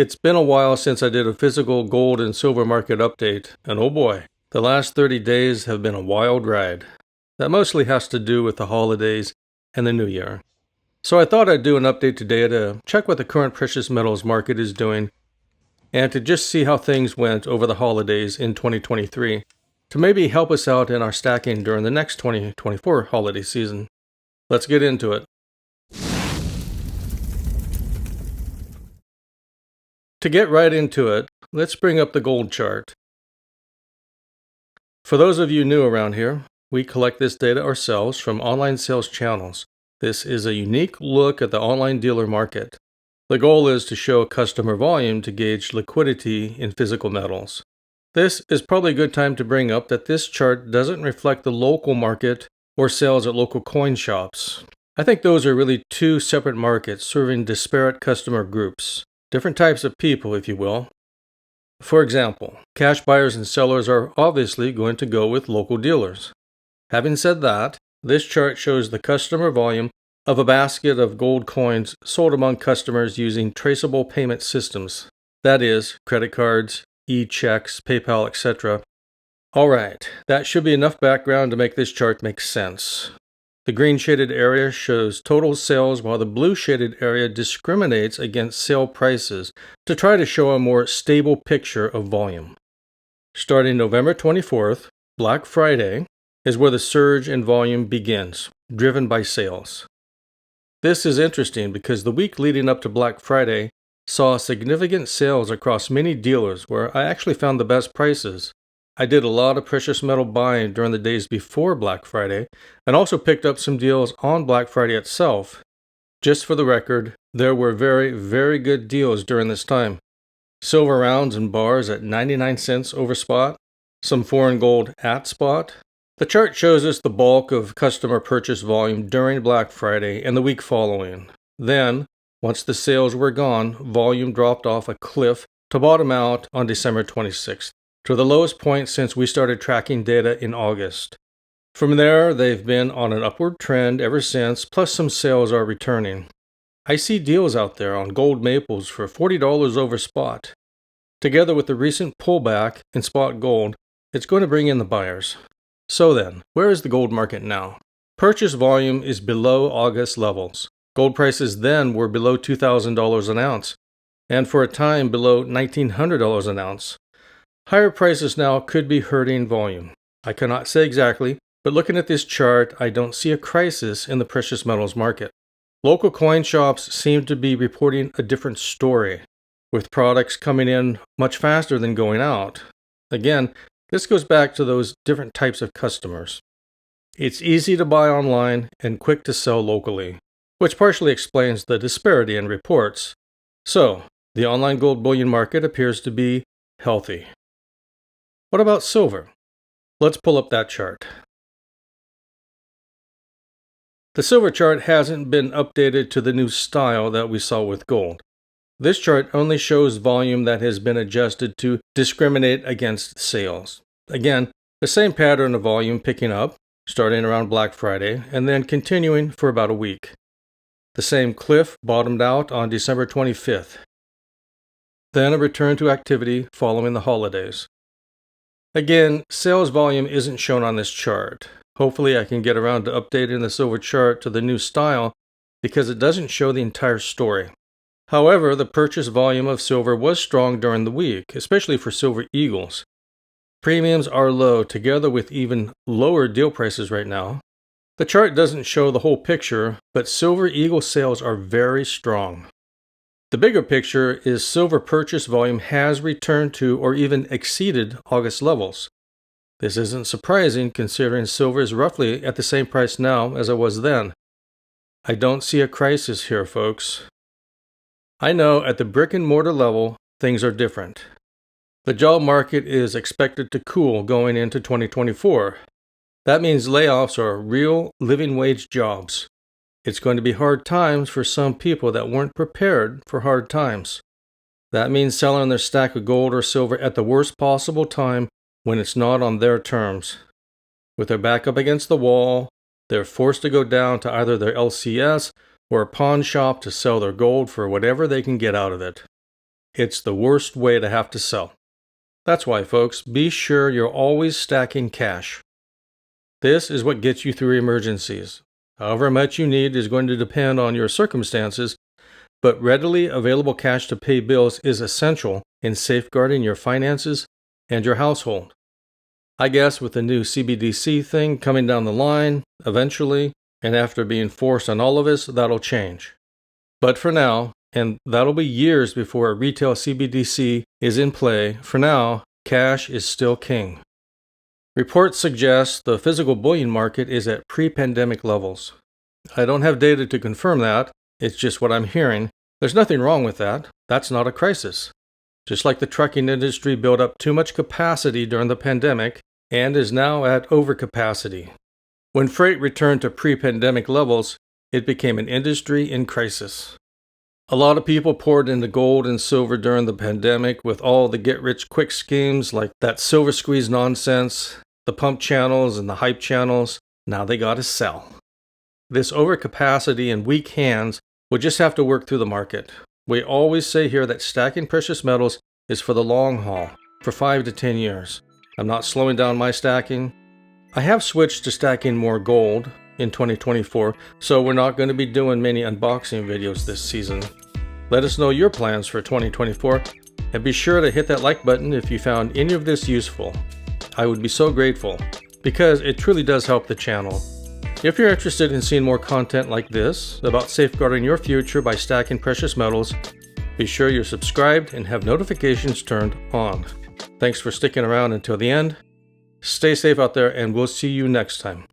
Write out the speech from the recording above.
It's been a while since I did a physical gold and silver market update, and oh boy, the last 30 days have been a wild ride. That mostly has to do with the holidays and the new year. So I thought I'd do an update today to check what the current precious metals market is doing and to just see how things went over the holidays in 2023 to maybe help us out in our stacking during the next 2024 holiday season. Let's get into it. To get right into it, let's bring up the gold chart. For those of you new around here, we collect this data ourselves from online sales channels. This is a unique look at the online dealer market. The goal is to show customer volume to gauge liquidity in physical metals. This is probably a good time to bring up that this chart doesn't reflect the local market or sales at local coin shops. I think those are really two separate markets serving disparate customer groups. Different types of people, if you will. For example, cash buyers and sellers are obviously going to go with local dealers. Having said that, this chart shows the customer volume of a basket of gold coins sold among customers using traceable payment systems. That is, credit cards, e-checks, PayPal, etc. Alright, that should be enough background to make this chart make sense. The green shaded area shows total sales while the blue shaded area discriminates against sale prices to try to show a more stable picture of volume. Starting November 24th, Black Friday, is where the surge in volume begins, driven by sales. This is interesting because the week leading up to Black Friday saw significant sales across many dealers where I actually found the best prices. I did a lot of precious metal buying during the days before Black Friday and also picked up some deals on Black Friday itself. Just for the record, there were very, very good deals during this time. Silver rounds and bars at 99 cents over spot, some foreign gold at spot. The chart shows us the bulk of customer purchase volume during Black Friday and the week following. Then, once the sales were gone, volume dropped off a cliff to bottom out on December 26th. To the lowest point since we started tracking data in August. From there, they've been on an upward trend ever since, plus some sales are returning. I see deals out there on gold maples for $40 over spot. Together with the recent pullback in spot gold, it's going to bring in the buyers. So then, where is the gold market now? Purchase volume is below August levels. Gold prices then were below $2,000 an ounce, and for a time below $1,900 an ounce. Higher prices now could be hurting volume. I cannot say exactly, but looking at this chart, I don't see a crisis in the precious metals market. Local coin shops seem to be reporting a different story, with products coming in much faster than going out. Again, this goes back to those different types of customers. It's easy to buy online and quick to sell locally, which partially explains the disparity in reports. So, the online gold bullion market appears to be healthy. What about silver? Let's pull up that chart. The silver chart hasn't been updated to the new style that we saw with gold. This chart only shows volume that has been adjusted to discriminate against sales. Again, the same pattern of volume picking up, starting around Black Friday, and then continuing for about a week. The same cliff bottomed out on December 25th. Then a return to activity following the holidays. Again, sales volume isn't shown on this chart. Hopefully I can get around to updating the silver chart to the new style because it doesn't show the entire story. However, the purchase volume of silver was strong during the week, especially for silver eagles. Premiums are low together with even lower deal prices right now. The chart doesn't show the whole picture, but silver eagle sales are very strong. The bigger picture is silver purchase volume has returned to or even exceeded August levels. This isn't surprising considering silver is roughly at the same price now as it was then. I don't see a crisis here, folks. I know at the brick and mortar level, things are different. The job market is expected to cool going into 2024. That means layoffs are real living wage jobs. It's going to be hard times for some people that weren't prepared for hard times. That means selling their stack of gold or silver at the worst possible time when it's not on their terms. With their back up against the wall, they're forced to go down to either their LCS or a pawn shop to sell their gold for whatever they can get out of it. It's the worst way to have to sell. That's why, folks, be sure you're always stacking cash. This is what gets you through emergencies. However much you need is going to depend on your circumstances, but readily available cash to pay bills is essential in safeguarding your finances and your household. I guess with the new CBDC thing coming down the line, eventually, and after being forced on all of us, that'll change. But for now, and that'll be years before a retail CBDC is in play, for now, cash is still king. Reports suggest the physical bullion market is at pre-pandemic levels. I don't have data to confirm that, it's just what I'm hearing. There's nothing wrong with that. That's not a crisis. Just like the trucking industry built up too much capacity during the pandemic and is now at overcapacity. When freight returned to pre-pandemic levels, it became an industry in crisis. A lot of people poured into gold and silver during the pandemic with all the get-rich-quick schemes like that silver squeeze nonsense, the pump channels and the hype channels. Now they gotta sell. This overcapacity and weak hands will just have to work through the market. We always say here that stacking precious metals is for the long haul, for 5 to 10 years. I'm not slowing down my stacking. I have switched to stacking more gold in 2024, so we're not going to be doing many unboxing videos this season. Let us know your plans for 2024, and be sure to hit that like button if you found any of this useful. I would be so grateful, because it truly does help the channel. If you're interested in seeing more content like this about safeguarding your future by stacking precious metals, be sure you're subscribed and have notifications turned on. Thanks for sticking around until the end. Stay safe out there, and we'll see you next time.